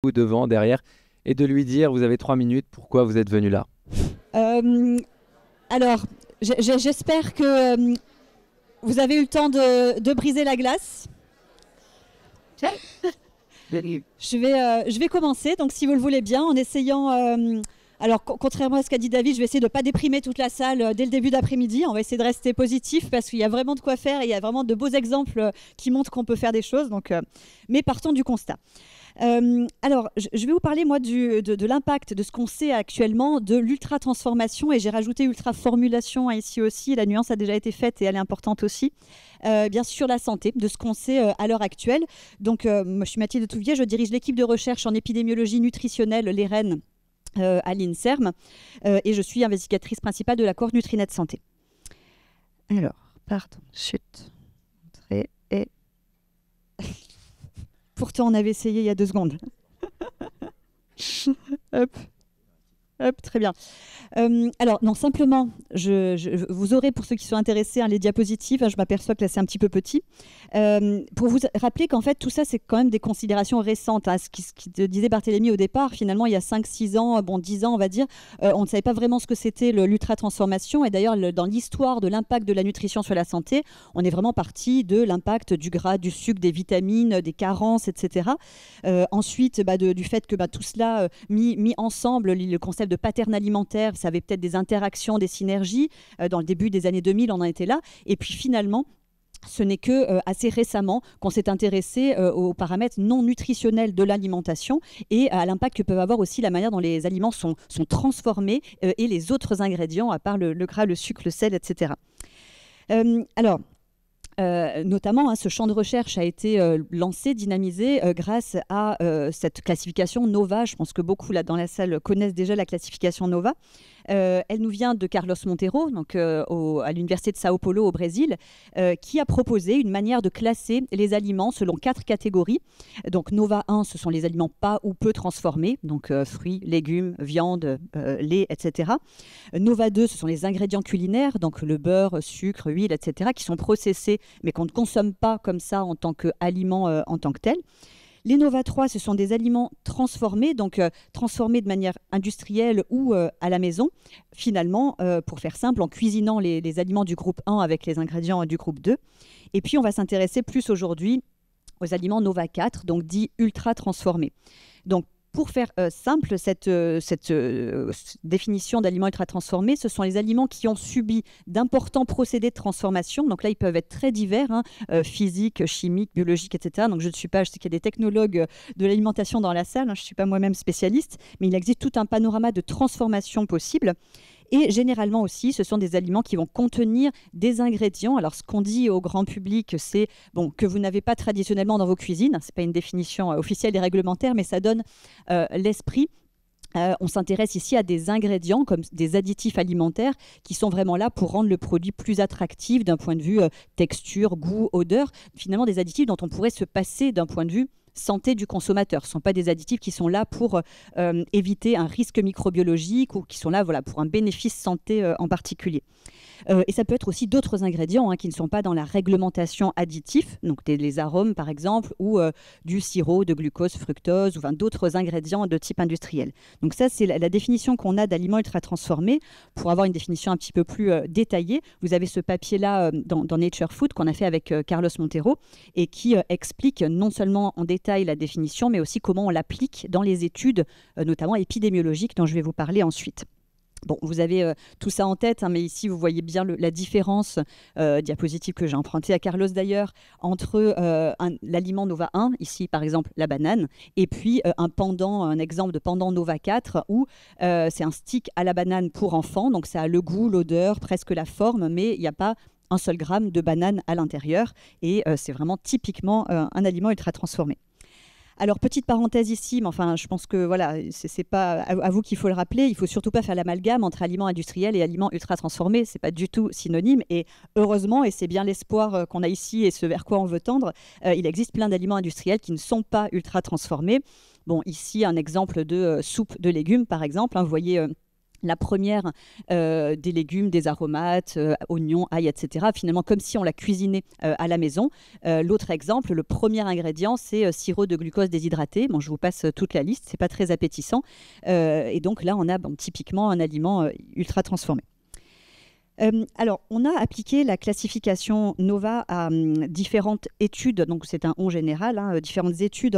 ou devant, derrière, et de lui dire, vous avez 3 minutes, pourquoi vous êtes venu là. Alors, j'espère que vous avez eu le temps de briser la glace. Je vais commencer, donc si vous le voulez bien, en essayant... alors, contrairement à ce qu'a dit David, je vais essayer de ne pas déprimer toute la salle dès le début d'après-midi. On va essayer de rester positif parce qu'il y a vraiment de quoi faire et il y a vraiment de beaux exemples qui montrent qu'on peut faire des choses. Donc, mais partons du constat. Alors, je vais vous parler, moi, de l'impact de ce qu'on sait actuellement de l'ultra-transformation, et j'ai rajouté ultra-formulation ici aussi. La nuance a déjà été faite et elle est importante aussi. Bien sûr, la santé, de ce qu'on sait à l'heure actuelle. Donc, moi, je suis Mathilde Touvier, je dirige l'équipe de recherche en épidémiologie nutritionnelle, l'EREN, à l'INSERM, et je suis investigatrice principale de la cohorte Nutrinet Santé. Alors, pardon, chut. Et... Pourtant, on avait essayé il y a 2 secondes. Hop. Hop, très bien. Alors, non, simplement, vous aurez, pour ceux qui sont intéressés, les diapositives. Je m'aperçois que là, c'est un petit peu petit. Pour vous rappeler qu'en fait, tout ça, c'est quand même des considérations récentes. Ce qui disait Barthélémy au départ, finalement, il y a 5-6 ans, 10 ans, on va dire, on ne savait pas vraiment ce que c'était l'ultra-transformation. Et d'ailleurs, dans l'histoire de l'impact de la nutrition sur la santé, on est vraiment parti de l'impact du gras, du sucre, des vitamines, des carences, etc. Ensuite, du fait que tout cela, mis ensemble, le concept de pattern alimentaire, ça avait peut-être des interactions, des synergies. Dans le début des années 2000, on en était là. Et puis finalement, ce n'est que assez récemment qu'on s'est intéressé aux paramètres non nutritionnels de l'alimentation et à l'impact que peuvent avoir aussi la manière dont les aliments sont transformés et les autres ingrédients, à part le gras, le sucre, le sel, etc. Alors, notamment, ce champ de recherche a été lancé, dynamisé grâce à cette classification NOVA. Je pense que beaucoup là dans la salle connaissent déjà la classification NOVA. Elle nous vient de Carlos Monteiro, donc, à l'université de Sao Paulo au Brésil, qui a proposé une manière de classer les aliments selon 4 catégories. Donc NOVA 1, ce sont les aliments pas ou peu transformés, donc fruits, légumes, viande, lait, etc. NOVA 2, ce sont les ingrédients culinaires, donc le beurre, sucre, huile, etc., qui sont processés mais qu'on ne consomme pas comme ça en tant qu'aliment en tant que tel. Les Nova 3, ce sont des aliments transformés, donc transformés de manière industrielle ou à la maison. Finalement, pour faire simple, en cuisinant les aliments du groupe 1 avec les ingrédients du groupe 2. Et puis, on va s'intéresser plus aujourd'hui aux aliments Nova 4, donc dits ultra transformés. Donc, pour faire simple, cette définition d'aliments ultra transformés, ce sont les aliments qui ont subi d'importants procédés de transformation. Donc là, ils peuvent être très divers, physiques, chimiques, biologiques, etc. Donc je sais qu'il y a des technologues de l'alimentation dans la salle. Je ne suis pas moi-même spécialiste, mais il existe tout un panorama de transformation possible. Et généralement aussi, ce sont des aliments qui vont contenir des ingrédients. Alors, ce qu'on dit au grand public, c'est que vous n'avez pas traditionnellement dans vos cuisines. Ce n'est pas une définition officielle et réglementaire, mais ça donne l'esprit. On s'intéresse ici à des ingrédients comme des additifs alimentaires qui sont vraiment là pour rendre le produit plus attractif d'un point de vue texture, goût, odeur. Finalement, des additifs dont on pourrait se passer d'un point de vue santé du consommateur. Ce ne sont pas des additifs qui sont là pour éviter un risque microbiologique ou qui sont là pour un bénéfice santé en particulier. Et ça peut être aussi d'autres ingrédients qui ne sont pas dans la réglementation additif, donc les arômes par exemple, ou du sirop de glucose, fructose, ou d'autres ingrédients de type industriel. Donc ça, c'est la définition qu'on a d'aliments ultra transformés. Pour avoir une définition un petit peu plus détaillée, vous avez ce papier-là dans Nature Food qu'on a fait avec Carlos Monteiro et qui explique non seulement en détail la définition, mais aussi comment on l'applique dans les études, notamment épidémiologiques, dont je vais vous parler ensuite. Bon, vous avez tout ça en tête, mais ici, vous voyez bien la différence, diapositive que j'ai empruntée à Carlos d'ailleurs, entre l'aliment Nova 1, ici par exemple la banane, et puis un exemple de pendant Nova 4, où c'est un stick à la banane pour enfants, donc ça a le goût, l'odeur, presque la forme, mais il n'y a pas un seul gramme de banane à l'intérieur, et c'est vraiment typiquement un aliment ultra transformé. Alors, petite parenthèse ici, mais je pense que c'est pas à vous qu'il faut le rappeler. Il ne faut surtout pas faire l'amalgame entre aliments industriels et aliments ultra transformés. Ce n'est pas du tout synonyme. Et heureusement, et c'est bien l'espoir qu'on a ici et ce vers quoi on veut tendre, il existe plein d'aliments industriels qui ne sont pas ultra transformés. Bon, ici, un exemple de soupe de légumes, par exemple. Vous voyez La première, des légumes, des aromates, oignons, ail, etc. Finalement, comme si on la cuisinait à la maison. L'autre exemple, le premier ingrédient, c'est sirop de glucose déshydraté. Bon, je vous passe toute la liste, c'est pas très appétissant. Et donc là, on a typiquement un aliment ultra transformé. Alors, on a appliqué la classification NOVA à différentes études, donc c'est un on général, différentes études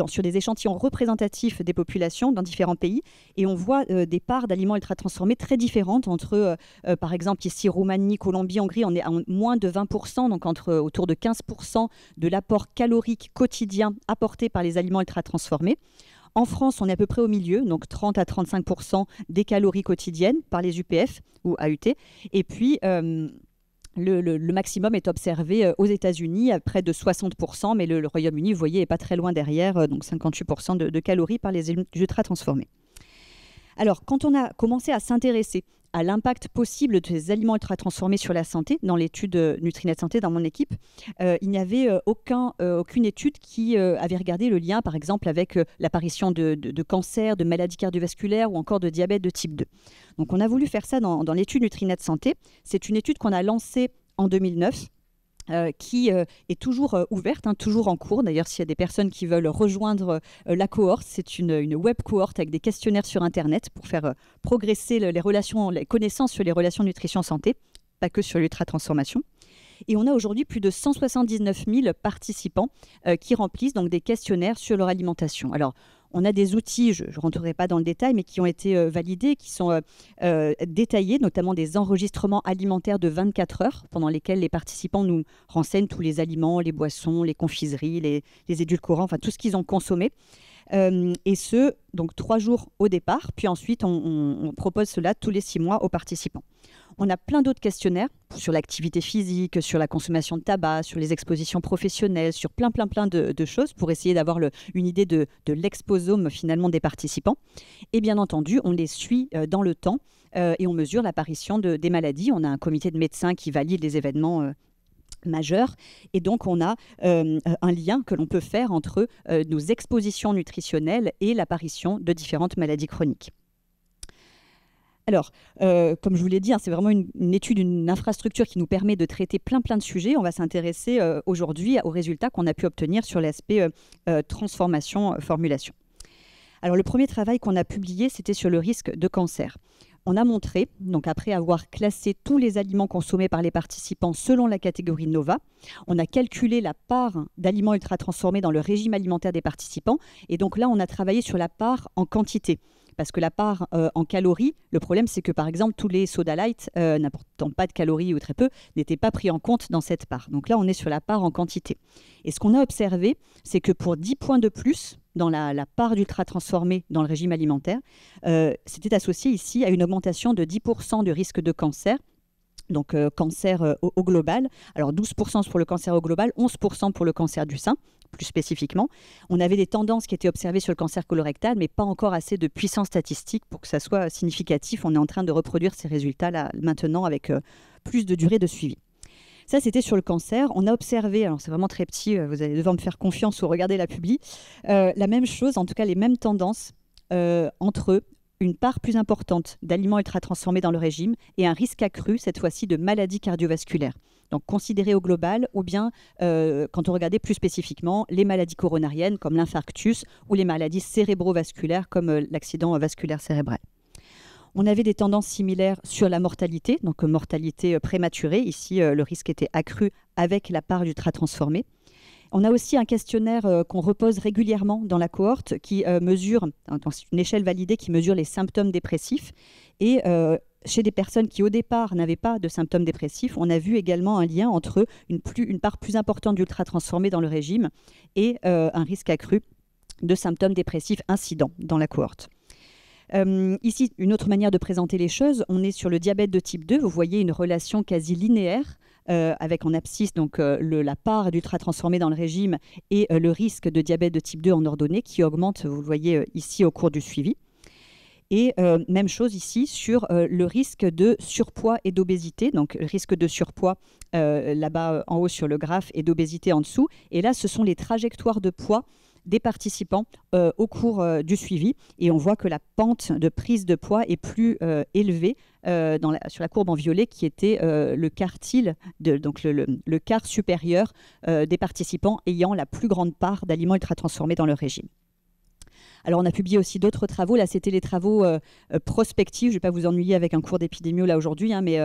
sur des échantillons représentatifs des populations dans différents pays, et on voit des parts d'aliments ultra transformés très différentes entre, par exemple, ici, Roumanie, Colombie, Hongrie, on est à moins de 20%, donc autour de 15% de l'apport calorique quotidien apporté par les aliments ultra transformés. En France, on est à peu près au milieu, donc 30 à 35% des calories quotidiennes par les UPF ou AUT. Et puis, le maximum est observé aux États-Unis à près de 60%, mais le Royaume-Uni, vous voyez, n'est pas très loin derrière, donc 58% de calories par les ultra transformés. Alors, quand on a commencé à s'intéresser à l'impact possible de ces aliments ultra transformés sur la santé, dans l'étude Nutrinet Santé, dans mon équipe, il n'y avait aucune étude qui avait regardé le lien, par exemple, avec l'apparition de cancers, de maladies cardiovasculaires ou encore de diabète de type 2. Donc, on a voulu faire ça dans l'étude Nutrinet Santé. C'est une étude qu'on a lancée en 2009. Qui est toujours ouverte, toujours en cours. D'ailleurs, s'il y a des personnes qui veulent rejoindre la cohorte, c'est une web cohorte avec des questionnaires sur Internet pour faire progresser les connaissances sur les relations nutrition-santé, pas que sur l'ultra-transformation. Et on a aujourd'hui plus de 179 000 participants qui remplissent donc des questionnaires sur leur alimentation. Alors, on a des outils, je ne rentrerai pas dans le détail, mais qui ont été validés, qui sont détaillés, notamment des enregistrements alimentaires de 24 heures, pendant lesquels les participants nous renseignent tous les aliments, les boissons, les confiseries, les édulcorants, enfin tout ce qu'ils ont consommé. Et ce, donc 3 jours au départ, puis ensuite on propose cela tous les 6 mois aux participants. On a plein d'autres questionnaires sur l'activité physique, sur la consommation de tabac, sur les expositions professionnelles, sur plein de choses pour essayer d'avoir une idée de l'exposome finalement des participants. Et bien entendu, on les suit dans le temps et on mesure l'apparition des maladies. On a un comité de médecins qui valide les événements majeurs. Et donc, on a un lien que l'on peut faire entre nos expositions nutritionnelles et l'apparition de différentes maladies chroniques. Alors, comme je vous l'ai dit, c'est vraiment une étude, une infrastructure qui nous permet de traiter plein de sujets. On va s'intéresser aujourd'hui aux résultats qu'on a pu obtenir sur l'aspect transformation-formulation. Alors, le premier travail qu'on a publié, c'était sur le risque de cancer. On a montré, donc après avoir classé tous les aliments consommés par les participants selon la catégorie NOVA, on a calculé la part d'aliments ultra transformés dans le régime alimentaire des participants. Et donc là, on a travaillé sur la part en quantité. Parce que la part en calories, le problème, c'est que par exemple, tous les soda light, n'apportant pas de calories ou très peu, n'étaient pas pris en compte dans cette part. Donc là, on est sur la part en quantité. Et ce qu'on a observé, c'est que pour 10 points de plus dans la part d'ultra transformés dans le régime alimentaire, c'était associé ici à une augmentation de 10% du risque de cancer. Donc cancer au global. Alors 12% pour le cancer au global, 11% pour le cancer du sein, plus spécifiquement. On avait des tendances qui étaient observées sur le cancer colorectal, mais pas encore assez de puissance statistique pour que ça soit significatif. On est en train de reproduire ces résultats là maintenant avec plus de durée de suivi. Ça, c'était sur le cancer. On a observé, alors c'est vraiment très petit, vous allez devoir me faire confiance ou regarder la publi, la même chose, en tout cas les mêmes tendances entre une part plus importante d'aliments ultra transformés dans le régime et un risque accru, cette fois-ci, de maladies cardiovasculaires. Donc considéré au global, ou bien quand on regardait plus spécifiquement les maladies coronariennes comme l'infarctus ou les maladies cérébrovasculaires comme l'accident vasculaire cérébral. On avait des tendances similaires sur la mortalité, donc mortalité prématurée. Ici, le risque était accru avec la part d'ultra transformés. On a aussi un questionnaire qu'on repose régulièrement dans la cohorte qui mesure, c'est une échelle validée qui mesure les symptômes dépressifs. Et chez des personnes qui au départ n'avaient pas de symptômes dépressifs, on a vu également un lien entre une part plus importante d'ultra transformés dans le régime et un risque accru de symptômes dépressifs incidents dans la cohorte. Ici, une autre manière de présenter les choses, on est sur le diabète de type 2. Vous voyez une relation quasi linéaire avec en abscisse donc, la part d'ultra transformé dans le régime et le risque de diabète de type 2 en ordonnée qui augmente, vous le voyez ici au cours du suivi. Et même chose ici sur le risque de surpoids et d'obésité. Donc, le risque de surpoids là-bas en haut sur le graphe et d'obésité en dessous. Et là, ce sont les trajectoires de poids des participants au cours du suivi. Et on voit que la pente de prise de poids est plus élevée sur la courbe en violet, qui était le quartile, donc le quart supérieur des participants ayant la plus grande part d'aliments ultra-transformés dans leur régime. Alors, on a publié aussi d'autres travaux. Là, c'était les travaux prospectifs. Je ne vais pas vous ennuyer avec un cours d'épidémio là aujourd'hui, hein, mais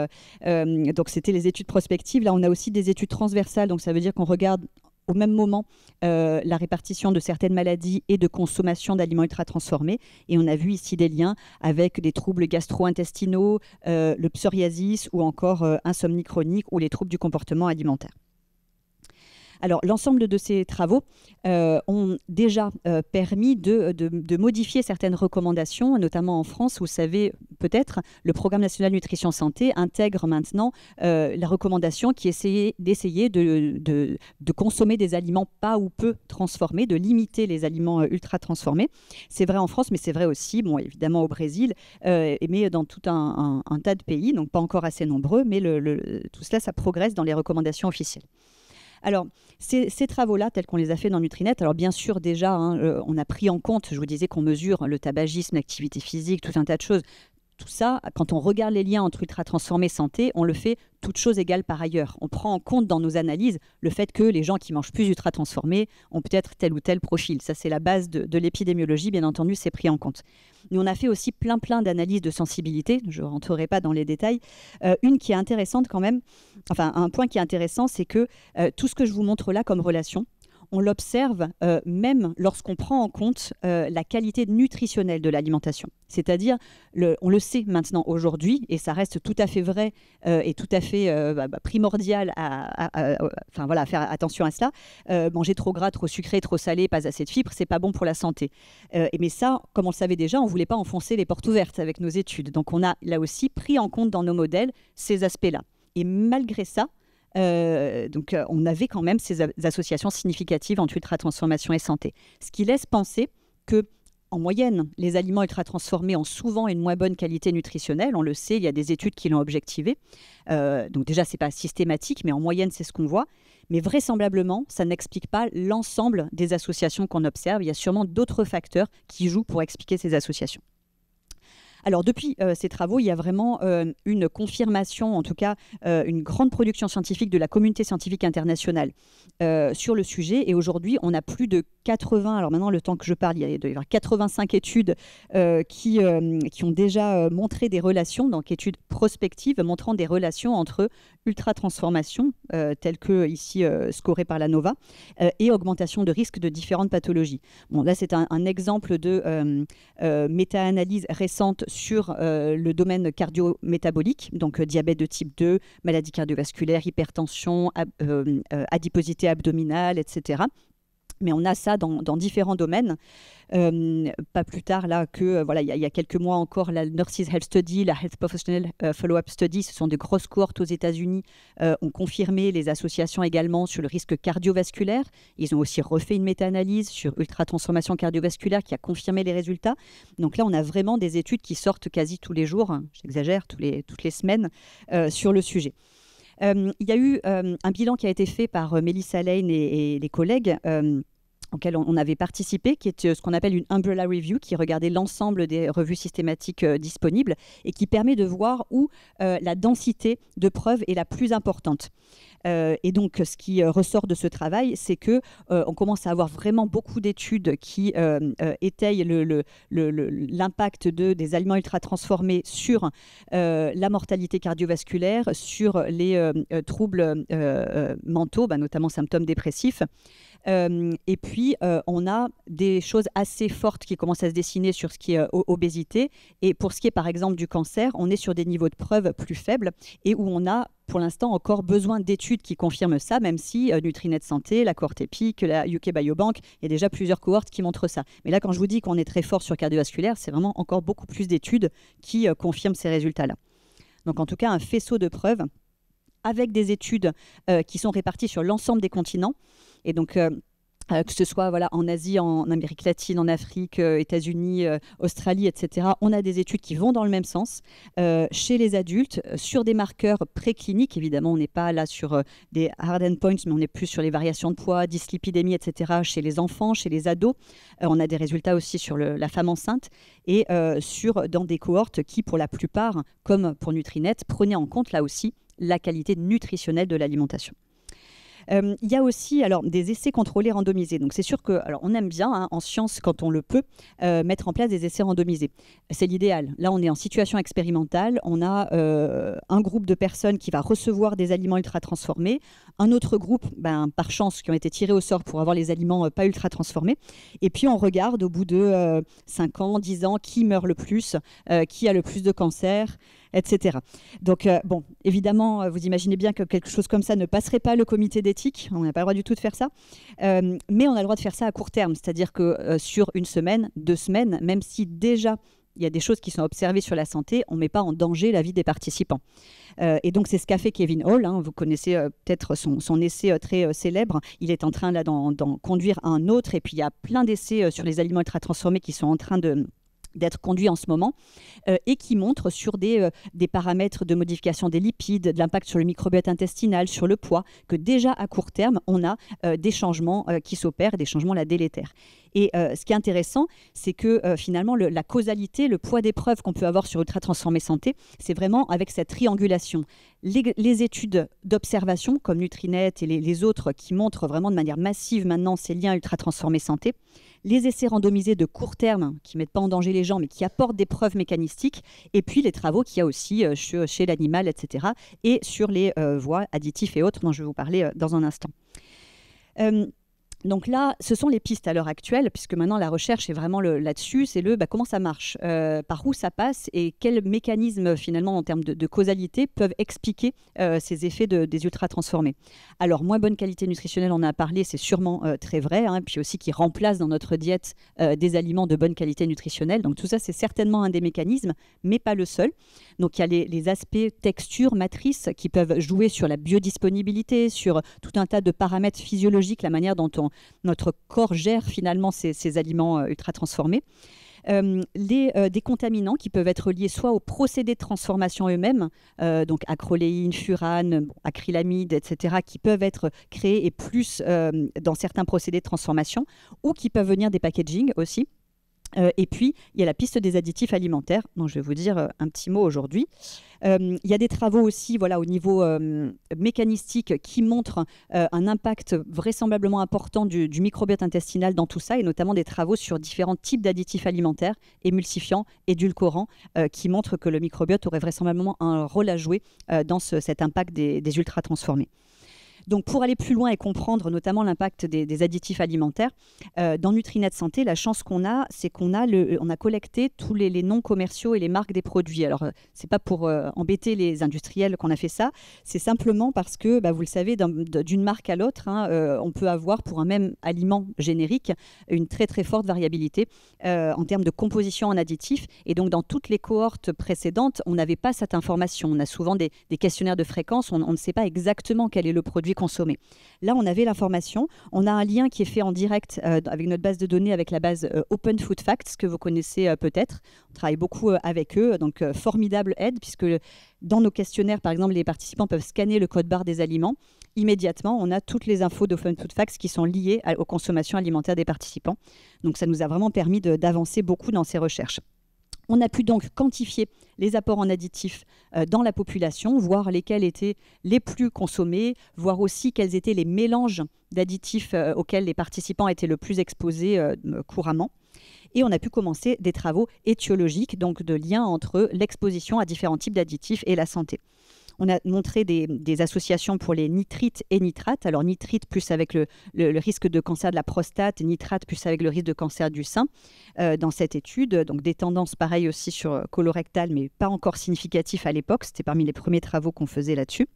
donc c'était les études prospectives. Là, on a aussi des études transversales. Donc, ça veut dire qu'on regarde au même moment la répartition de certaines maladies et de consommation d'aliments ultra-transformés. Et on a vu ici des liens avec des troubles gastro-intestinaux, le psoriasis ou encore insomnie chronique ou les troubles du comportement alimentaire. Alors, l'ensemble de ces travaux ont déjà permis de modifier certaines recommandations, notamment en France. Vous savez peut-être, le Programme national nutrition santé intègre maintenant la recommandation qui essayait d'essayer de consommer des aliments pas ou peu transformés, de limiter les aliments ultra transformés. C'est vrai en France, mais c'est vrai aussi, bon, évidemment au Brésil, mais dans tout un tas de pays, donc pas encore assez nombreux, mais tout cela, ça progresse dans les recommandations officielles. Alors, ces travaux-là, tels qu'on les a fait dans Nutrinet, alors bien sûr, déjà, hein, on a pris en compte, je vous disais qu'on mesure le tabagisme, l'activité physique, tout un tas de choses. Tout ça, quand on regarde les liens entre ultra-transformés santé, on le fait toutes choses égales par ailleurs. On prend en compte dans nos analyses le fait que les gens qui mangent plus ultra-transformés ont peut-être tel ou tel profil. Ça, c'est la base de l'épidémiologie, bien entendu, c'est pris en compte. Mais on a fait aussi plein d'analyses de sensibilité, je ne rentrerai pas dans les détails. Une qui est intéressante quand même, enfin un point qui est intéressant, c'est que tout ce que je vous montre là comme relation, on l'observe même lorsqu'on prend en compte la qualité nutritionnelle de l'alimentation. C'est-à-dire, on le sait maintenant aujourd'hui, et ça reste tout à fait vrai et tout à fait primordial à faire attention à cela. Manger trop gras, trop sucré, trop salé, pas assez de fibres, c'est pas bon pour la santé. Mais ça, comme on le savait déjà, on ne voulait pas enfoncer les portes ouvertes avec nos études. Donc on a là aussi pris en compte dans nos modèles ces aspects-là. Et malgré ça, on avait quand même ces associations significatives entre ultra-transformation et santé. Ce qui laisse penser que, en moyenne, les aliments ultra-transformés ont souvent une moins bonne qualité nutritionnelle. On le sait, il y a des études qui l'ont objectivé. Donc déjà, ce n'est pas systématique, mais en moyenne, c'est ce qu'on voit. Mais vraisemblablement, ça n'explique pas l'ensemble des associations qu'on observe. Il y a sûrement d'autres facteurs qui jouent pour expliquer ces associations. Alors, depuis ces travaux, il y a vraiment une confirmation, en tout cas une grande production scientifique de la communauté scientifique internationale sur le sujet. Et aujourd'hui, on a plus de 80, alors maintenant, le temps que je parle, il doit y avoir 85 études qui ont déjà montré des relations, donc études prospectives, montrant des relations entre ultra-transformation, telles que ici scorées par la NOVA, et augmentation de risque de différentes pathologies. Bon, là, c'est un exemple de méta-analyse récente sur le domaine cardio-métabolique, donc diabète de type 2, maladie cardiovasculaire, hypertension, adiposité abdominale, etc. Mais on a ça dans différents domaines. Pas plus tard là que il y a quelques mois encore, la Nurses Health Study, la Health Professional Follow-up Study, ce sont de grosses cohortes aux États-Unis, ont confirmé les associations également sur le risque cardiovasculaire. Ils ont aussi refait une méta-analyse sur ultra-transformation cardiovasculaire qui a confirmé les résultats. Donc là, on a vraiment des études qui sortent quasi tous les jours, hein, j'exagère, toutes les semaines, sur le sujet. Il y a eu un bilan qui a été fait par Melissa Lane et les collègues auquel on avait participé, qui est ce qu'on appelle une umbrella review, qui regardait l'ensemble des revues systématiques disponibles et qui permet de voir où la densité de preuves est la plus importante. Et donc, ce qui ressort de ce travail, c'est que on commence à avoir vraiment beaucoup d'études qui étayent l'impact des aliments ultra transformés sur la mortalité cardiovasculaire, sur les troubles mentaux, notamment symptômes dépressifs. Et puis, on a des choses assez fortes qui commencent à se dessiner sur ce qui est obésité. Et pour ce qui est, par exemple, du cancer, on est sur des niveaux de preuves plus faibles et où on a, pour l'instant, encore besoin d'études qui confirment ça, même si Nutrinet Santé, la cohorte EPIC, la UK Biobank, il y a déjà plusieurs cohortes qui montrent ça. Mais là, quand je vous dis qu'on est très fort sur cardiovasculaire, c'est vraiment encore beaucoup plus d'études qui confirment ces résultats-là. Donc, en tout cas, un faisceau de preuves avec des études qui sont réparties sur l'ensemble des continents. Et donc, Que ce soit voilà, en Asie, en Amérique latine, en Afrique, États-Unis, Australie, etc. On a des études qui vont dans le même sens. Chez les adultes, sur des marqueurs précliniques, évidemment, on n'est pas là sur des hard endpoints, mais on est plus sur les variations de poids, dyslipidémie, etc. Chez les enfants, chez les ados. On a des résultats aussi sur la femme enceinte et dans des cohortes qui, pour la plupart, comme pour Nutrinet, prenaient en compte là aussi la qualité nutritionnelle de l'alimentation. Il y a aussi des essais contrôlés randomisés. Donc c'est sûr que, on aime bien en science, quand on le peut, mettre en place des essais randomisés. C'est l'idéal. Là, on est en situation expérimentale. On a un groupe de personnes qui va recevoir des aliments ultra transformés, un autre groupe, par chance, qui ont été tirés au sort pour avoir les aliments pas ultra transformés. Et puis on regarde au bout de 5 ans, 10 ans, qui meurt le plus, qui a le plus de cancer, etc. Donc, évidemment, vous imaginez bien que quelque chose comme ça ne passerait pas le comité d'éthique. On n'a pas le droit du tout de faire ça. Mais on a le droit de faire ça à court terme. C'est-à-dire que sur 1 semaine, 2 semaines, même si déjà il y a des choses qui sont observées sur la santé, on ne met pas en danger la vie des participants. Et donc, c'est ce qu'a fait Kevin Hall. Vous connaissez peut-être son essai très célèbre. Il est en train là d'en conduire un autre. Et puis, il y a plein d'essais sur les aliments ultra transformés qui sont en train d'être conduits en ce moment et qui montrent sur des paramètres de modification des lipides, de l'impact sur le microbiote intestinal, sur le poids, que déjà à court terme, on a des changements qui s'opèrent, des changements là délétères. Et ce qui est intéressant, c'est que finalement, la causalité, le poids des preuves qu'on peut avoir sur Ultra Transformé Santé, c'est vraiment avec cette triangulation. Les études d'observation, comme Nutrinet et les autres, qui montrent vraiment de manière massive maintenant ces liens Ultra Transformé Santé, les essais randomisés de court terme, qui ne mettent pas en danger les gens, mais qui apportent des preuves mécanistiques, et puis les travaux qu'il y a aussi chez l'animal, etc., et sur les voies additifs et autres, dont je vais vous parler dans un instant. Donc là, ce sont les pistes à l'heure actuelle, puisque maintenant la recherche est vraiment là-dessus, c'est comment ça marche, par où ça passe et quels mécanismes finalement en termes de causalité peuvent expliquer ces effets des ultra-transformés. Alors, moins bonne qualité nutritionnelle, on en a parlé, c'est sûrement très vrai, puis aussi qui remplace dans notre diète des aliments de bonne qualité nutritionnelle. Donc tout ça, c'est certainement un des mécanismes, mais pas le seul. Donc il y a les aspects texture, matrice, qui peuvent jouer sur la biodisponibilité, sur tout un tas de paramètres physiologiques, la manière dont notre corps gère finalement ces aliments ultra transformés. Des contaminants qui peuvent être liés soit aux procédés de transformation eux-mêmes, donc acroléine, furane, acrylamide, etc., qui peuvent être créés et plus dans certains procédés de transformation, ou qui peuvent venir des packaging aussi. Et puis, il y a la piste des additifs alimentaires, dont je vais vous dire un petit mot aujourd'hui. Il y a des travaux aussi au niveau mécanistique qui montrent un impact vraisemblablement important du microbiote intestinal dans tout ça, et notamment des travaux sur différents types d'additifs alimentaires, émulsifiants, édulcorants, qui montrent que le microbiote aurait vraisemblablement un rôle à jouer dans cet impact des ultra-transformés. Donc, pour aller plus loin et comprendre notamment l'impact des additifs alimentaires, dans Nutrinet Santé, la chance qu'on a, c'est qu'on a collecté tous les noms commerciaux et les marques des produits. Alors, c'est pas pour embêter les industriels qu'on a fait ça, c'est simplement parce que, vous le savez, d'une marque à l'autre, on peut avoir pour un même aliment générique une très très forte variabilité en termes de composition en additifs. Et donc, dans toutes les cohortes précédentes, on n'avait pas cette information. On a souvent des questionnaires de fréquence, on ne sait pas exactement quel est le produit consommé. Là, on avait l'information. On a un lien qui est fait en direct avec notre base de données, avec la base Open Food Facts, que vous connaissez peut-être. On travaille beaucoup avec eux, donc formidable aide, puisque dans nos questionnaires, par exemple, les participants peuvent scanner le code barre des aliments. Immédiatement, on a toutes les infos d'Open Food Facts qui sont liées aux consommations alimentaires des participants. Donc, ça nous a vraiment permis d'avancer beaucoup dans ces recherches. On a pu donc quantifier les apports en additifs dans la population, voir lesquels étaient les plus consommés, voir aussi quels étaient les mélanges d'additifs auxquels les participants étaient le plus exposés couramment. Et on a pu commencer des travaux étiologiques, donc de lien entre l'exposition à différents types d'additifs et la santé. On a montré des associations pour les nitrites et nitrates. Alors nitrite plus avec le risque de cancer de la prostate, nitrate plus avec le risque de cancer du sein dans cette étude. Donc des tendances pareilles aussi sur colorectal, mais pas encore significatives à l'époque. C'était parmi les premiers travaux qu'on faisait là-dessus.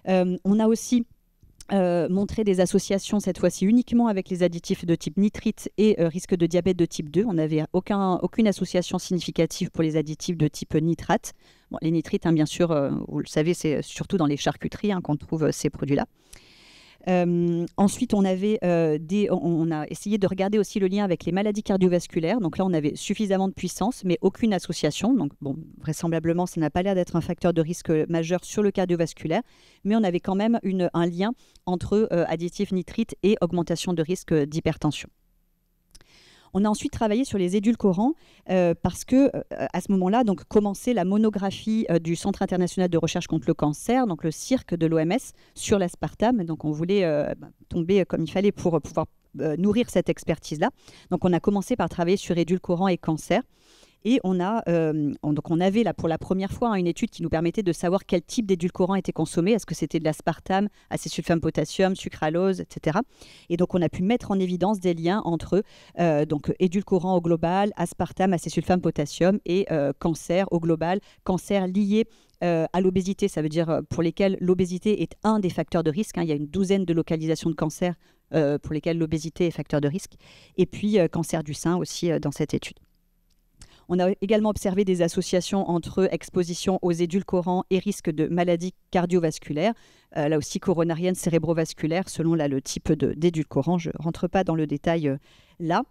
On a aussi montrer des associations, cette fois-ci uniquement avec les additifs de type nitrite et risque de diabète de type 2. On n'avait aucune association significative pour les additifs de type nitrate. Bon, les nitrites, bien sûr, vous le savez, c'est surtout dans les charcuteries qu'on trouve ces produits-là. Ensuite, on a essayé de regarder aussi le lien avec les maladies cardiovasculaires. Donc là, on avait suffisamment de puissance, mais aucune association. Donc bon, vraisemblablement, ça n'a pas l'air d'être un facteur de risque majeur sur le cardiovasculaire, mais on avait quand même un lien entre additifs nitrites et augmentation de risque d'hypertension. On a ensuite travaillé sur les édulcorants parce que à ce moment-là, donc commençait la monographie du Centre international de recherche contre le cancer, donc le CIRC de l'OMS, sur l'aspartame. Donc on voulait tomber comme il fallait pour pouvoir nourrir cette expertise-là. Donc on a commencé par travailler sur édulcorants et cancer. Et on avait là pour la première fois une étude qui nous permettait de savoir quel type d'édulcorant était consommé. Est-ce que c'était de l'aspartame, acésulfame potassium, sucralose, etc. Et donc on a pu mettre en évidence des liens entre donc édulcorant au global, aspartame, acésulfame potassium et cancer au global, cancer lié à l'obésité, ça veut dire pour lesquels l'obésité est un des facteurs de risque. Il y a une douzaine de localisations de cancer pour lesquelles l'obésité est facteur de risque. Et puis cancer du sein aussi dans cette étude. On a également observé des associations entre exposition aux édulcorants et risque de maladies cardiovasculaires, là aussi coronarienne, cérébrovasculaire, selon le type d'édulcorant. Je ne rentre pas dans le détail là.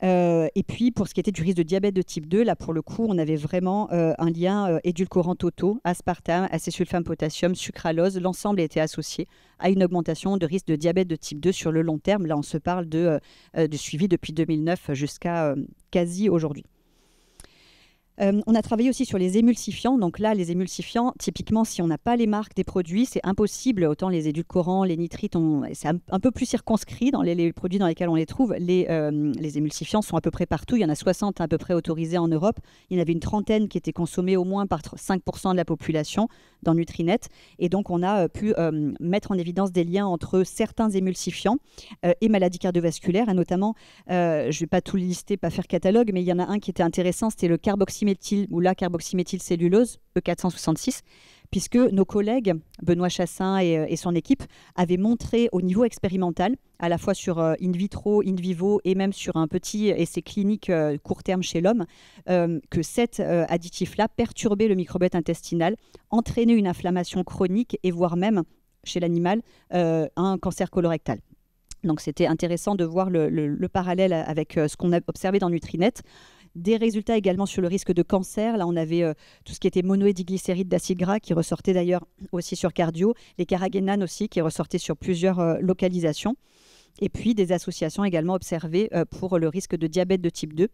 Et puis, pour ce qui était du risque de diabète de type 2, là, pour le coup, on avait vraiment un lien édulcorant totaux, aspartame, acésulfame potassium, sucralose. L'ensemble était associé à une augmentation de risque de diabète de type 2 sur le long terme. Là, on se parle de suivi depuis 2009 jusqu'à quasi aujourd'hui. On a travaillé aussi sur les émulsifiants. Donc là, les émulsifiants, typiquement, si on n'a pas les marques des produits, c'est impossible. Autant les édulcorants, les nitrites, c'est un peu plus circonscrit dans les produits dans lesquels on les trouve. Les émulsifiants sont à peu près partout. Il y en a 60 à peu près autorisés en Europe. Il y en avait une trentaine qui étaient consommés au moins par 5% de la population dans Nutrinet. Et donc, on a pu mettre en évidence des liens entre certains émulsifiants et maladies cardiovasculaires. Et notamment, je ne vais pas tout lister, pas faire catalogue, mais il y en a un qui était intéressant, c'était le carboxyméthyl ou la carboxyméthylcellulose, E466, puisque nos collègues, Benoît Chassin et son équipe, avaient montré au niveau expérimental, à la fois sur in vitro, in vivo et même sur un petit essai clinique court terme chez l'homme, que cet additif-là perturbait le microbiote intestinal, entraînait une inflammation chronique et voire même, chez l'animal, un cancer colorectal. Donc c'était intéressant de voir le parallèle avec ce qu'on a observé dans Nutrinet. Des résultats également sur le risque de cancer. Là, on avait tout ce qui était monoédiglycéride d'acide gras qui ressortait d'ailleurs aussi sur cardio, les carragénanes aussi qui ressortaient sur plusieurs localisations. Et puis des associations également observées pour le risque de diabète de type 2.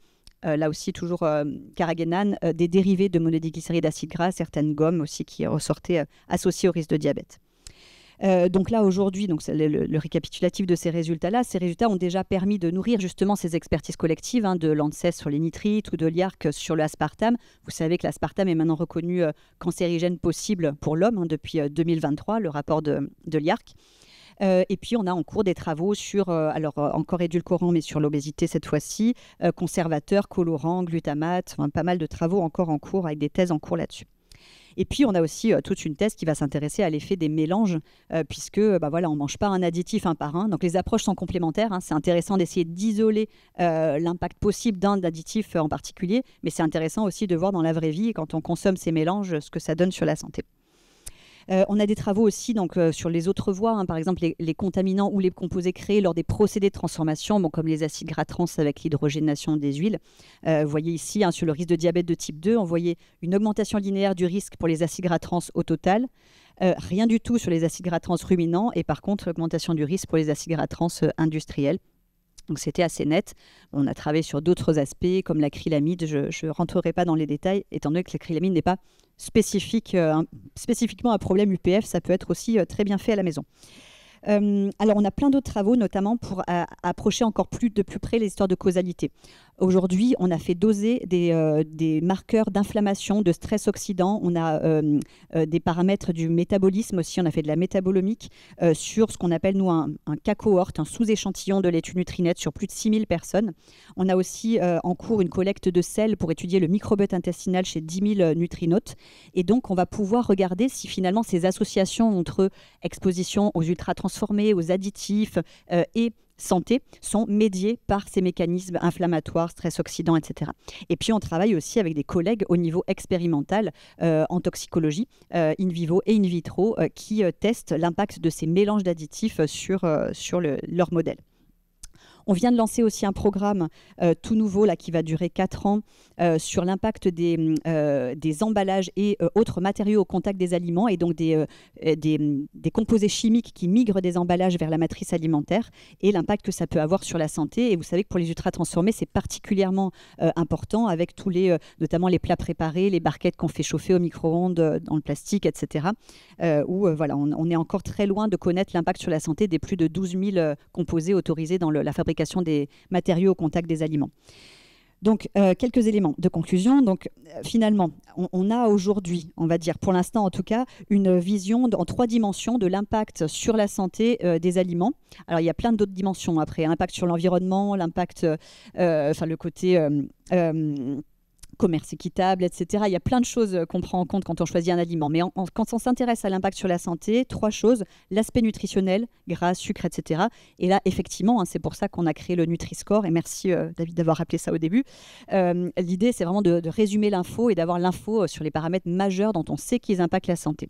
Là aussi, toujours carragénane, des dérivés de monoédiglycéride d'acide gras, certaines gommes aussi qui ressortaient associées au risque de diabète. Donc là, aujourd'hui, c'est le récapitulatif de ces résultats-là. Ces résultats ont déjà permis de nourrir justement ces expertises collectives de l'ANSES sur les nitrites ou de l'IARC sur l'aspartame. Vous savez que l'aspartame est maintenant reconnu cancérigène possible pour l'homme depuis 2023, le rapport de l'IARC. Et puis, on a en cours des travaux sur, encore édulcorants, mais sur l'obésité cette fois-ci, conservateurs, colorants, glutamate, pas mal de travaux encore en cours avec des thèses en cours là-dessus. Et puis, on a aussi toute une thèse qui va s'intéresser à l'effet des mélanges, puisque on ne mange pas un additif un par un. Donc, les approches sont complémentaires. C'est intéressant d'essayer d'isoler l'impact possible d'un additif en particulier, mais c'est intéressant aussi de voir dans la vraie vie, quand on consomme ces mélanges, ce que ça donne sur la santé. On a des travaux aussi sur les autres voies, par exemple les contaminants ou les composés créés lors des procédés de transformation, comme les acides gras trans avec l'hydrogénation des huiles. Vous voyez ici, sur le risque de diabète de type 2, on voyait une augmentation linéaire du risque pour les acides gras trans au total. Rien du tout sur les acides gras trans ruminants et par contre, augmentation du risque pour les acides gras trans industriels. Donc c'était assez net. On a travaillé sur d'autres aspects comme l'acrylamide. Je ne rentrerai pas dans les détails, étant donné que l'acrylamide n'est pas spécifiquement un problème UPF. Ça peut être aussi très bien fait à la maison. Alors, on a plein d'autres travaux, notamment pour approcher encore de plus près les histoires de causalité. Aujourd'hui, on a fait doser des marqueurs d'inflammation, de stress oxydant. On a des paramètres du métabolisme aussi. On a fait de la métabolomique sur ce qu'on appelle, nous, un cas cohorte, un sous-échantillon de l'étude Nutrinet sur plus de 6000 personnes. On a aussi en cours une collecte de sels pour étudier le microbiote intestinal chez 10 000 nutrinautes. Et donc, on va pouvoir regarder si finalement ces associations entre exposition aux ultra-transformés, aux additifs et santé sont médiés par ces mécanismes inflammatoires, stress oxydant, etc. Et puis on travaille aussi avec des collègues au niveau expérimental en toxicologie, in vivo et in vitro, qui testent l'impact de ces mélanges d'additifs sur leur modèle. On vient de lancer aussi un programme tout nouveau là, qui va durer 4 ans sur l'impact des emballages et autres matériaux au contact des aliments et donc des composés chimiques qui migrent des emballages vers la matrice alimentaire et l'impact que ça peut avoir sur la santé. Et vous savez que pour les ultra-transformés, c'est particulièrement important avec tous notamment les plats préparés, les barquettes qu'on fait chauffer au micro-ondes dans le plastique, etc. Où voilà, on est encore très loin de connaître l'impact sur la santé des plus de 12 000 composés autorisés dans la fabrication des matériaux au contact des aliments. Donc, quelques éléments de conclusion. Donc, finalement, on a aujourd'hui, on va dire, pour l'instant en tout cas, une vision en 3 dimensions de l'impact sur la santé des aliments. Alors, il y a plein d'autres dimensions après. L'impact sur l'environnement, l'impact, le côté commerce équitable, etc. Il y a plein de choses qu'on prend en compte quand on choisit un aliment. Mais quand on s'intéresse à l'impact sur la santé, 3 choses. L'aspect nutritionnel, gras, sucre, etc. Et là, effectivement, c'est pour ça qu'on a créé le Nutri-Score. Et merci, David, d'avoir rappelé ça au début. L'idée, c'est vraiment de résumer l'info et d'avoir l'info sur les paramètres majeurs dont on sait qu'ils impactent la santé.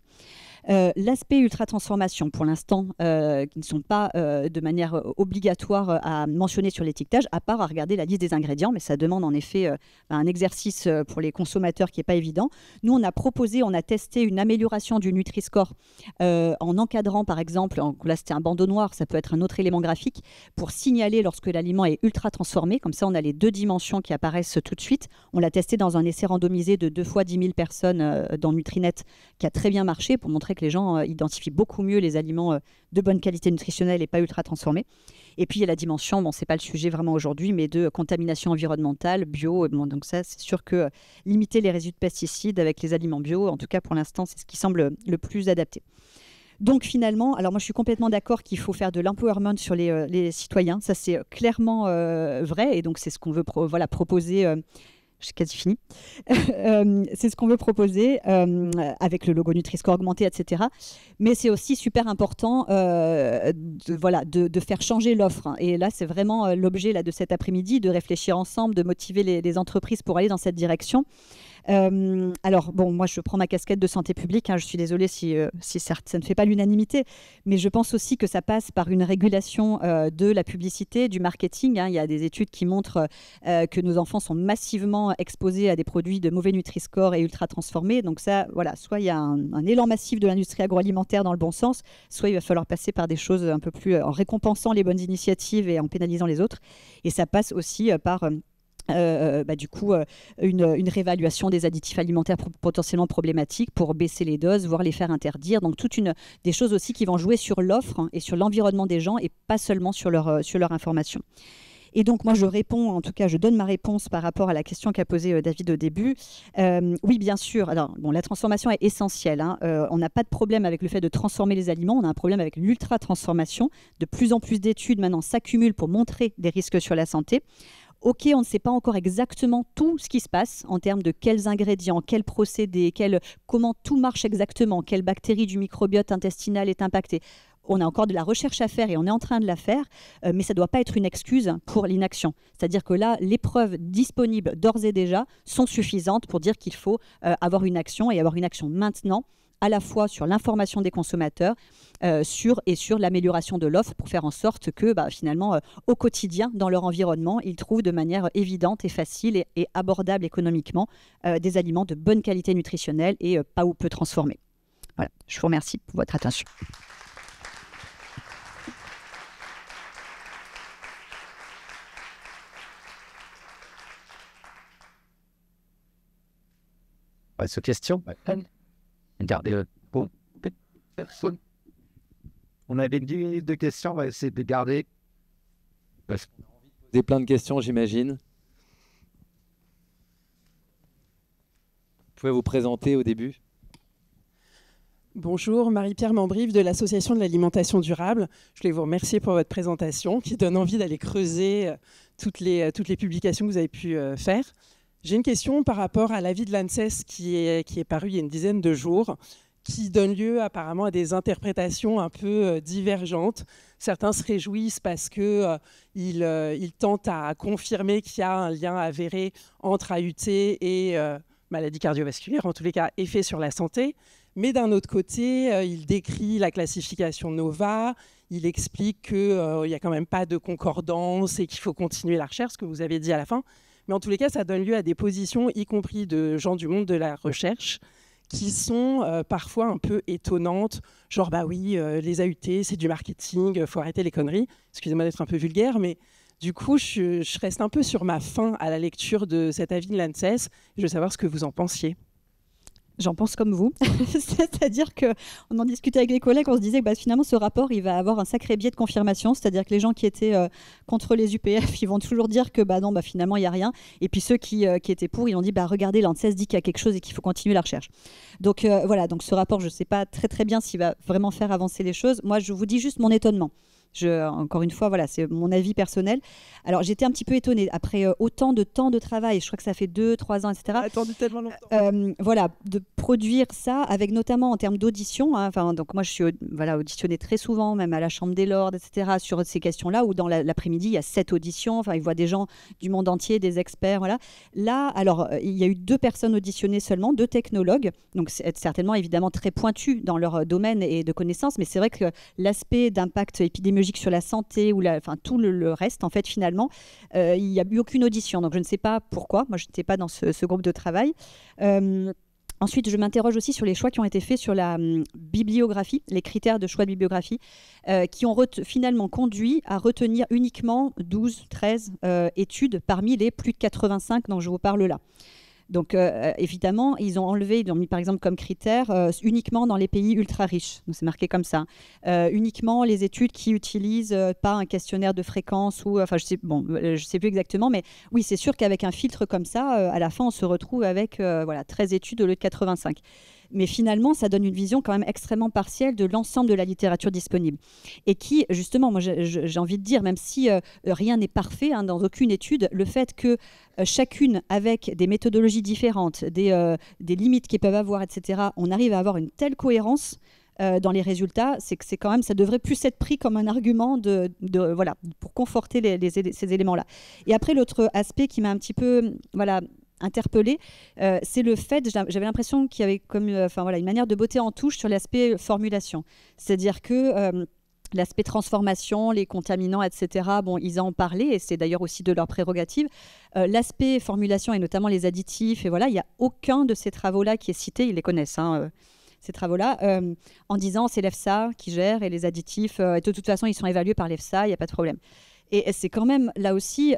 L'aspect ultra-transformation, pour l'instant, qui ne sont pas de manière obligatoire à mentionner sur l'étiquetage, à part à regarder la liste des ingrédients, mais ça demande en effet un exercice pour les consommateurs qui n'est pas évident. Nous, on a testé une amélioration du Nutri-Score en encadrant, par exemple, là c'était un bandeau noir, ça peut être un autre élément graphique, pour signaler lorsque l'aliment est ultra-transformé. Comme ça, on a les 2 dimensions qui apparaissent tout de suite. On l'a testé dans un essai randomisé de 2 fois 10 000 personnes dans Nutrinet, qui a très bien marché pour montrer que les gens identifient beaucoup mieux les aliments de bonne qualité nutritionnelle et pas ultra transformés. Et puis il y a la dimension, bon c'est pas le sujet vraiment aujourd'hui, mais de contamination environnementale, bio. Bon, donc ça c'est sûr que limiter les résidus de pesticides avec les aliments bio, en tout cas pour l'instant c'est ce qui semble le plus adapté. Donc finalement, alors moi je suis complètement d'accord qu'il faut faire de l'empowerment sur les citoyens, ça c'est clairement vrai et donc c'est ce qu'on veut proposer. J'ai quasi fini. C'est ce qu'on veut proposer avec le logo Nutri-Score augmenté, etc. Mais c'est aussi super important de faire changer l'offre. Et là, c'est vraiment l'objet de cet après-midi, de réfléchir ensemble, de motiver les entreprises pour aller dans cette direction. Alors, bon, moi, je prends ma casquette de santé publique. Je suis désolée si certes, ça ne fait pas l'unanimité, mais je pense aussi que ça passe par une régulation de la publicité, du marketing. Il y a des études qui montrent que nos enfants sont massivement exposés à des produits de mauvais Nutri-Score et ultra transformés. Donc ça, voilà, soit il y a un élan massif de l'industrie agroalimentaire dans le bon sens, soit il va falloir passer par des choses un peu plus en récompensant les bonnes initiatives et en pénalisant les autres. Et ça passe aussi par une réévaluation des additifs alimentaires potentiellement problématiques pour baisser les doses, voire les faire interdire. Donc des choses aussi qui vont jouer sur l'offre et sur l'environnement des gens et pas seulement sur leur information. Et donc, moi, je donne ma réponse par rapport à la question qu'a posée David au début. Oui, bien sûr. Alors, bon, la transformation est essentielle. On n'a pas de problème avec le fait de transformer les aliments. On a un problème avec l'ultra-transformation. De plus en plus d'études maintenant s'accumulent pour montrer des risques sur la santé. Ok, on ne sait pas encore exactement tout ce qui se passe en termes de quels ingrédients, quels procédés, comment tout marche exactement, quelle bactérie du microbiote intestinal est impactée. On a encore de la recherche à faire et on est en train de la faire, mais ça ne doit pas être une excuse pour l'inaction. C'est-à-dire que là, les preuves disponibles d'ores et déjà sont suffisantes pour dire qu'il faut avoir une action et avoir une action maintenant, à la fois sur l'information des consommateurs sur l'amélioration de l'offre pour faire en sorte que finalement, au quotidien, dans leur environnement, ils trouvent de manière évidente et facile et abordable économiquement des aliments de bonne qualité nutritionnelle et pas ou peu transformés. Voilà, je vous remercie pour votre attention. Sous question. Regardez. Bon. On avait 10 minutes de questions, on va essayer de les garder. Parce qu'on a envie de poser plein de questions, j'imagine. Vous pouvez vous présenter au début. Bonjour, Marie-Pierre Mambrive de l'Association de l'alimentation durable. Je voulais vous remercier pour votre présentation qui donne envie d'aller creuser toutes les publications que vous avez pu faire. J'ai une question par rapport à l'avis de l'ANSES qui est paru il y a une dizaine de jours, qui donne lieu apparemment à des interprétations un peu divergentes. Certains se réjouissent parce qu'ils tentent à confirmer qu'il y a un lien avéré entre AUT et maladie cardiovasculaire, en tous les cas effet sur la santé. Mais d'un autre côté, il décrit la classification NOVA, il explique qu'il n'y a quand même pas de concordance et qu'il faut continuer la recherche, ce que vous avez dit à la fin. Mais en tous les cas, ça donne lieu à des positions, y compris de gens du monde de la recherche, qui sont parfois un peu étonnantes, genre bah oui, les AUT, c'est du marketing, il faut arrêter les conneries. Excusez-moi d'être un peu vulgaire, mais du coup, je reste un peu sur ma faim à la lecture de cet avis de l'ANSES. Je veux savoir ce que vous en pensiez. J'en pense comme vous. C'est-à-dire qu'on en discutait avec les collègues, on se disait que finalement, ce rapport, il va avoir un sacré biais de confirmation. C'est-à-dire que les gens qui étaient contre les UPF, ils vont toujours dire que non, finalement, il n'y a rien. Et puis ceux qui étaient pour, ils ont dit regardez, l'ANSES dit qu'il y a quelque chose et qu'il faut continuer la recherche. Donc voilà, donc ce rapport, je ne sais pas très bien s'il va vraiment faire avancer les choses. Moi, je vous dis juste mon étonnement. Encore une fois, voilà, c'est mon avis personnel. Alors, j'étais un petit peu étonnée. Après autant de temps de travail, je crois que ça fait 2-3 ans, etc. Attendu tellement longtemps. Voilà, de produire ça, avec notamment en termes d'audition. Donc moi, je suis auditionnée très souvent, même à la Chambre des Lords, etc., sur ces questions-là, où dans l'après-midi, il y a 7 auditions. Ils voient des gens du monde entier, des experts. Voilà. Là, alors, il y a eu 2 personnes auditionnées seulement, 2 technologues. Donc, c'est certainement, évidemment, très pointus dans leur domaine et de connaissances. Mais c'est vrai que l'aspect d'impact épidémiologique sur la santé ou tout le reste, en fait, finalement, il n'y a eu aucune audition. Donc, je ne sais pas pourquoi. Moi, je n'étais pas dans ce groupe de travail. Ensuite, je m'interroge aussi sur les choix qui ont été faits sur la bibliographie, les critères de choix de bibliographie, qui ont finalement conduit à retenir uniquement 12-13 études parmi les plus de 85 dont je vous parle là. Donc, évidemment, ils ont mis par exemple comme critère uniquement dans les pays ultra riches. Donc, c'est marqué comme ça. Uniquement les études qui utilisent pas un questionnaire de fréquence ou, je sais plus exactement, mais oui, c'est sûr qu'avec un filtre comme ça, à la fin, on se retrouve avec 13 études au lieu de 85. Mais finalement, ça donne une vision quand même extrêmement partielle de l'ensemble de la littérature disponible. Et qui, justement, moi j'ai envie de dire, même si rien n'est parfait dans aucune étude, le fait que chacune, avec des méthodologies différentes, des limites qu'ils peuvent avoir, etc., on arrive à avoir une telle cohérence dans les résultats, c'est que quand même, ça devrait plus être pris comme un argument pour conforter ces éléments-là. Et après, l'autre aspect qui m'a un petit peu interpellée, c'est le fait, j'avais l'impression qu'il y avait comme une manière de botter en touche sur l'aspect formulation. C'est-à-dire que l'aspect transformation, les contaminants, etc., ils en ont parlé, et c'est d'ailleurs aussi de leur prérogative. L'aspect formulation, et notamment les additifs, et il n'y a aucun de ces travaux-là qui est cité, ils les connaissent, ces travaux-là, en disant c'est l'EFSA qui gère, et les additifs, et de toute façon, ils sont évalués par l'EFSA, il n'y a pas de problème. Et c'est quand même, là aussi,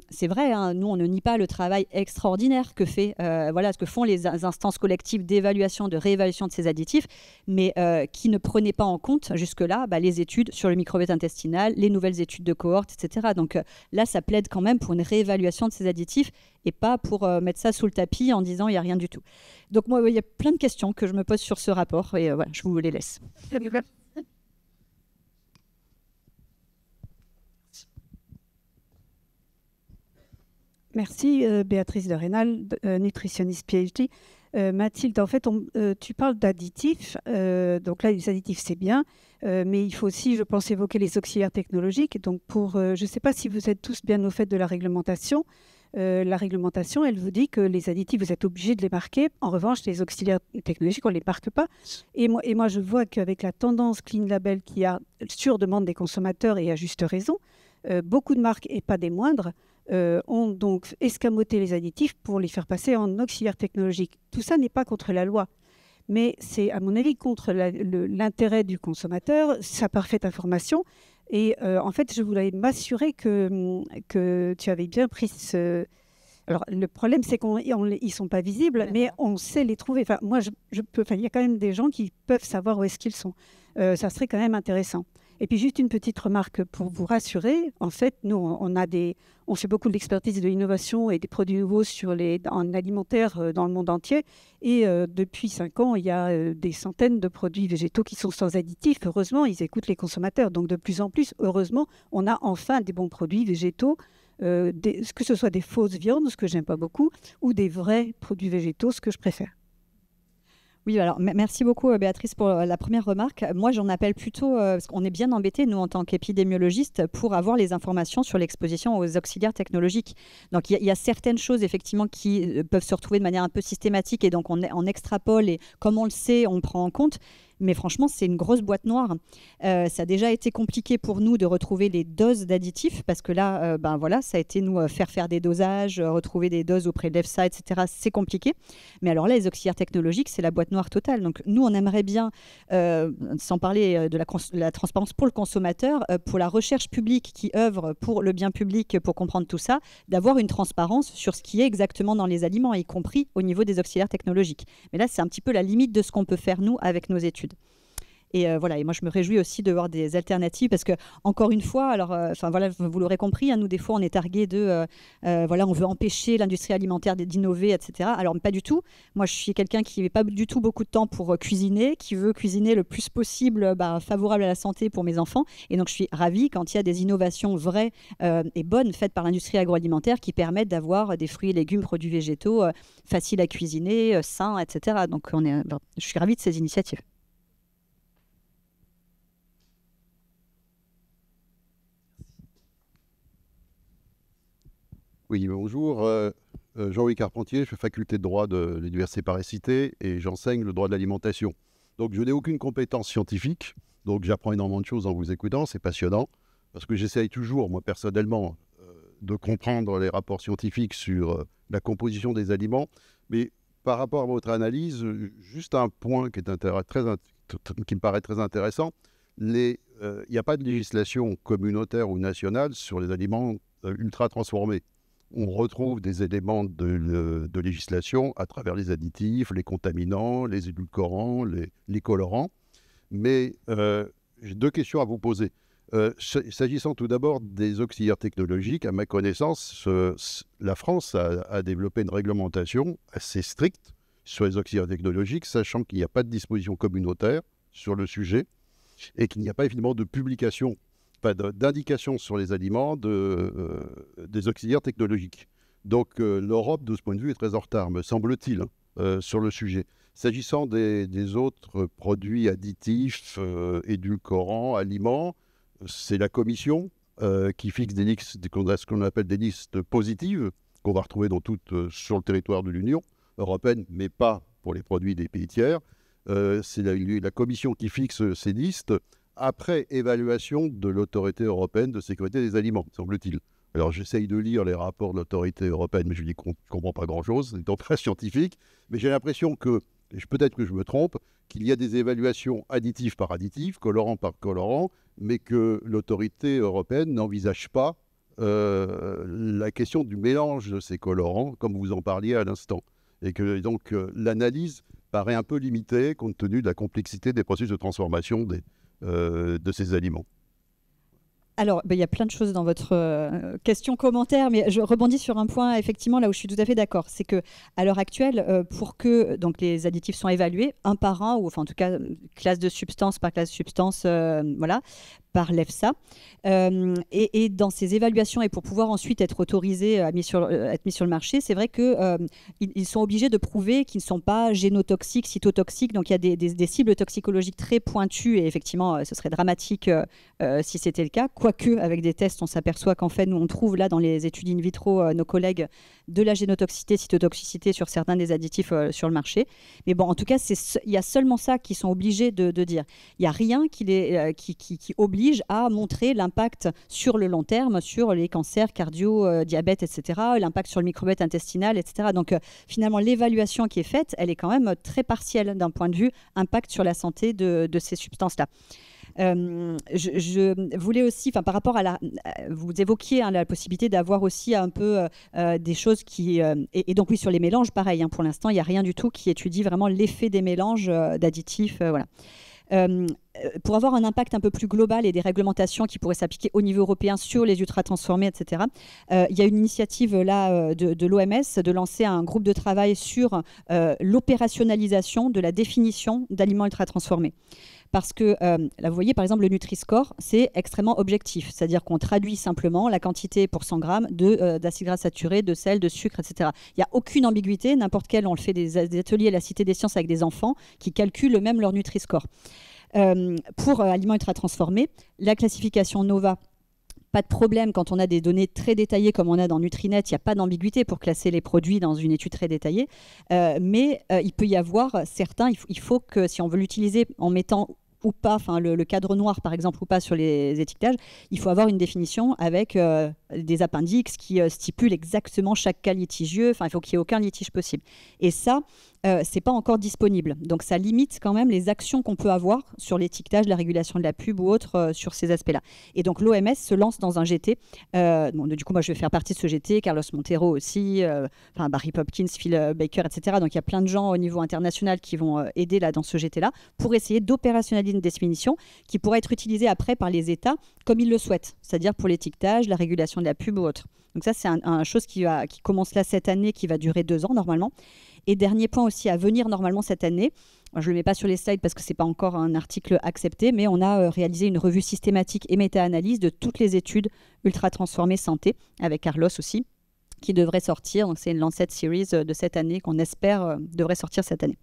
c'est vrai, nous, on ne nie pas le travail extraordinaire ce que font les instances collectives d'évaluation, de réévaluation de ces additifs, mais qui ne prenaient pas en compte jusque-là les études sur le microbiote intestinal, les nouvelles études de cohorte, etc. Donc là, ça plaide quand même pour une réévaluation de ces additifs et pas pour mettre ça sous le tapis en disant il n'y a rien du tout. Donc moi, il y a plein de questions que je me pose sur ce rapport et je vous les laisse. Merci Béatrice de Rénal, nutritionniste PhD. Mathilde, en fait, tu parles d'additifs. Donc là, les additifs, c'est bien. Mais il faut aussi, je pense, évoquer les auxiliaires technologiques. Donc je ne sais pas si vous êtes tous bien au fait de la réglementation. La réglementation, elle vous dit que les additifs, vous êtes obligés de les marquer. En revanche, les auxiliaires technologiques, on ne les marque pas. Et moi, je vois qu'avec la tendance Clean Label qu'il y a sur demande des consommateurs, et à juste raison, beaucoup de marques, et pas des moindres, ont donc escamoté les additifs pour les faire passer en auxiliaires technologiques. Tout ça n'est pas contre la loi, mais c'est, à mon avis, contre l'intérêt du consommateur, sa parfaite information. Et en fait, je voulais m'assurer que tu avais bien pris ce... Alors, le problème, c'est qu'ils ne sont pas visibles, mais on sait les trouver. Enfin, moi, il y a quand même des gens qui peuvent savoir où est-ce qu'ils sont. Ça serait quand même intéressant. Et puis, juste une petite remarque pour vous rassurer. En fait, nous, on fait beaucoup de l'expertise de l'innovation et des produits nouveaux en alimentaire dans le monde entier. Et depuis 5 ans, il y a des centaines de produits végétaux qui sont sans additifs. Heureusement, ils écoutent les consommateurs. Donc, de plus en plus, heureusement, on a enfin des bons produits végétaux, que ce soit des fausses viandes, ce que j'aime pas beaucoup, ou des vrais produits végétaux, ce que je préfère. Oui, alors merci beaucoup Béatrice pour la première remarque. Moi, j'en appelle plutôt, parce qu'on est bien embêtés, nous, en tant qu'épidémiologistes, pour avoir les informations sur l'exposition aux auxiliaires technologiques. Donc, il y a certaines choses, effectivement, qui peuvent se retrouver de manière un peu systématique, et donc on extrapole, et comme on le sait, on prend en compte. Mais franchement, c'est une grosse boîte noire. Ça a déjà été compliqué pour nous de retrouver les doses d'additifs, parce que là, voilà, ça a été nous faire des dosages, retrouver des doses auprès de l'EFSA, etc. C'est compliqué. Mais alors là, les auxiliaires technologiques, c'est la boîte noire totale. Donc nous, on aimerait bien, sans parler de la transparence pour le consommateur, pour la recherche publique qui œuvre pour le bien public, pour comprendre tout ça, d'avoir une transparence sur ce qui est exactement dans les aliments, y compris au niveau des auxiliaires technologiques. Mais là, c'est un petit peu la limite de ce qu'on peut faire, nous, avec nos études. Et voilà, et moi je me réjouis aussi de voir des alternatives, parce que encore une fois, alors voilà, vous l'aurez compris, hein, nous des fois on est targués de voilà, on veut empêcher l'industrie alimentaire d'innover, etc. Alors pas du tout. Moi je suis quelqu'un qui n'a pas du tout beaucoup de temps pour cuisiner, qui veut cuisiner le plus possible favorable à la santé pour mes enfants, et donc je suis ravie quand il y a des innovations vraies et bonnes faites par l'industrie agroalimentaire qui permettent d'avoir des fruits et légumes, produits végétaux faciles à cuisiner, sains, etc. Donc je suis ravie de ces initiatives. Oui, bonjour. Jean-Louis Carpentier, je fais faculté de droit de l'Université Paris-Cité et j'enseigne le droit de l'alimentation. Donc, je n'ai aucune compétence scientifique, donc j'apprends énormément de choses en vous écoutant, c'est passionnant, parce que j'essaye toujours, moi personnellement, de comprendre les rapports scientifiques sur la composition des aliments. Mais par rapport à votre analyse, juste un point qui me paraît très intéressant, il n'y a pas de législation communautaire ou nationale sur les aliments ultra transformés. On retrouve des éléments de législation à travers les additifs, les contaminants, les édulcorants, les colorants. Mais j'ai deux questions à vous poser. S'agissant tout d'abord des auxiliaires technologiques, à ma connaissance, la France a développé une réglementation assez stricte sur les auxiliaires technologiques, sachant qu'il n'y a pas de disposition communautaire sur le sujet et qu'il n'y a pas évidemment de publication, pas d'indication sur les aliments des auxiliaires technologiques. Donc l'Europe, de ce point de vue, est très en retard, me semble-t-il, sur le sujet. S'agissant des autres produits additifs, édulcorants, aliments, c'est la Commission qui fixe des listes, ce qu'on appelle des listes positives, qu'on va retrouver sur le territoire de l'Union européenne, mais pas pour les produits des pays tiers. C'est la Commission qui fixe ces listes après évaluation de l'autorité européenne de sécurité des aliments, semble-t-il. Alors j'essaye de lire les rapports de l'autorité européenne, mais je ne comprends pas grand-chose, c'est très scientifique, mais j'ai l'impression que, peut-être que je me trompe, qu'il y a des évaluations additif par additif, colorant par colorant, mais que l'autorité européenne n'envisage pas la question du mélange de ces colorants, comme vous en parliez à l'instant. Et que donc l'analyse paraît un peu limitée compte tenu de la complexité des processus de transformation de ces aliments. Alors, il y a plein de choses dans votre question-commentaire, mais je rebondis sur un point, effectivement, là où je suis tout à fait d'accord. C'est qu'à l'heure actuelle, pour que donc, les additifs soient évalués, un par un, ou enfin, en tout cas, classe de substance par classe de substance, voilà, par l'EFSA. Et dans ces évaluations, et pour pouvoir ensuite être autorisés, être mis sur le marché, c'est vrai qu'ils sont obligés de prouver qu'ils ne sont pas génotoxiques, cytotoxiques. Donc, il y a des cibles toxicologiques très pointues, et effectivement, ce serait dramatique si c'était le cas. Quoique, avec des tests, on s'aperçoit qu'en fait, nous, on trouve là, dans les études in vitro, nos collègues, de la génotoxicité, cytotoxicité sur certains des additifs sur le marché. Mais bon, en tout cas, il y a seulement ça qu'ils sont obligés de dire. Il n'y a rien qui oblige à montrer l'impact sur le long terme, sur les cancers, cardio, diabète, etc., l'impact sur le microbiote intestinal, etc. Donc, finalement, l'évaluation qui est faite, elle est quand même très partielle d'un point de vue impact sur la santé de ces substances-là. Je voulais aussi, par rapport à vous évoquiez la possibilité d'avoir aussi un peu des choses qui... et donc oui, sur les mélanges, pareil, pour l'instant, il n'y a rien du tout qui étudie vraiment l'effet des mélanges d'additifs. Voilà. Pour avoir un impact un peu plus global et des réglementations qui pourraient s'appliquer au niveau européen sur les ultra-transformés, etc., il y a une initiative là de l'OMS de lancer un groupe de travail sur l'opérationnalisation de la définition d'aliments ultra-transformés. parce que là, vous voyez, par exemple, le Nutri-Score, c'est extrêmement objectif. C'est-à-dire qu'on traduit simplement la quantité pour 100 grammes d'acides gras saturés, de sel, de sucre, etc. Il n'y a aucune ambiguïté. N'importe quel, on le fait des ateliers à la Cité des Sciences avec des enfants qui calculent eux-mêmes leur Nutri-Score. Pour aliments ultra transformés, la classification NOVA, pas de problème quand on a des données très détaillées comme on a dans Nutrinet, il n'y a pas d'ambiguïté pour classer les produits dans une étude très détaillée. Mais il peut y avoir certains, il faut que si on veut l'utiliser en mettant ou pas, enfin le cadre noir par exemple ou pas sur les étiquetages, il faut avoir une définition avec des appendices qui stipulent exactement chaque cas litigieux, enfin il faut qu'il n'y ait aucun litige possible. Et ça, c'est pas encore disponible. Donc ça limite quand même les actions qu'on peut avoir sur l'étiquetage, la régulation de la pub ou autre sur ces aspects-là. Et donc l'OMS se lance dans un GT. Du coup, moi je vais faire partie de ce GT, Carlos Montero aussi, Barry Hopkins, Phil Baker, etc. Donc il y a plein de gens au niveau international qui vont aider là dans ce GT-là pour essayer d'opérationnaliser une définition qui pourrait être utilisée après par les États comme ils le souhaitent, c'est-à-dire pour l'étiquetage, la régulation de la pub ou autre. Donc ça, c'est une chose qui commence là cette année, qui va durer 2 ans normalement. Et dernier point aussi à venir normalement cette année, je ne le mets pas sur les slides parce que ce n'est pas encore un article accepté, mais on a réalisé une revue systématique et méta-analyse de toutes les études ultra transformées santé, avec Carlos aussi, qui devrait sortir. Donc c'est une Lancet Series de cette année qu'on espère devrait sortir cette année.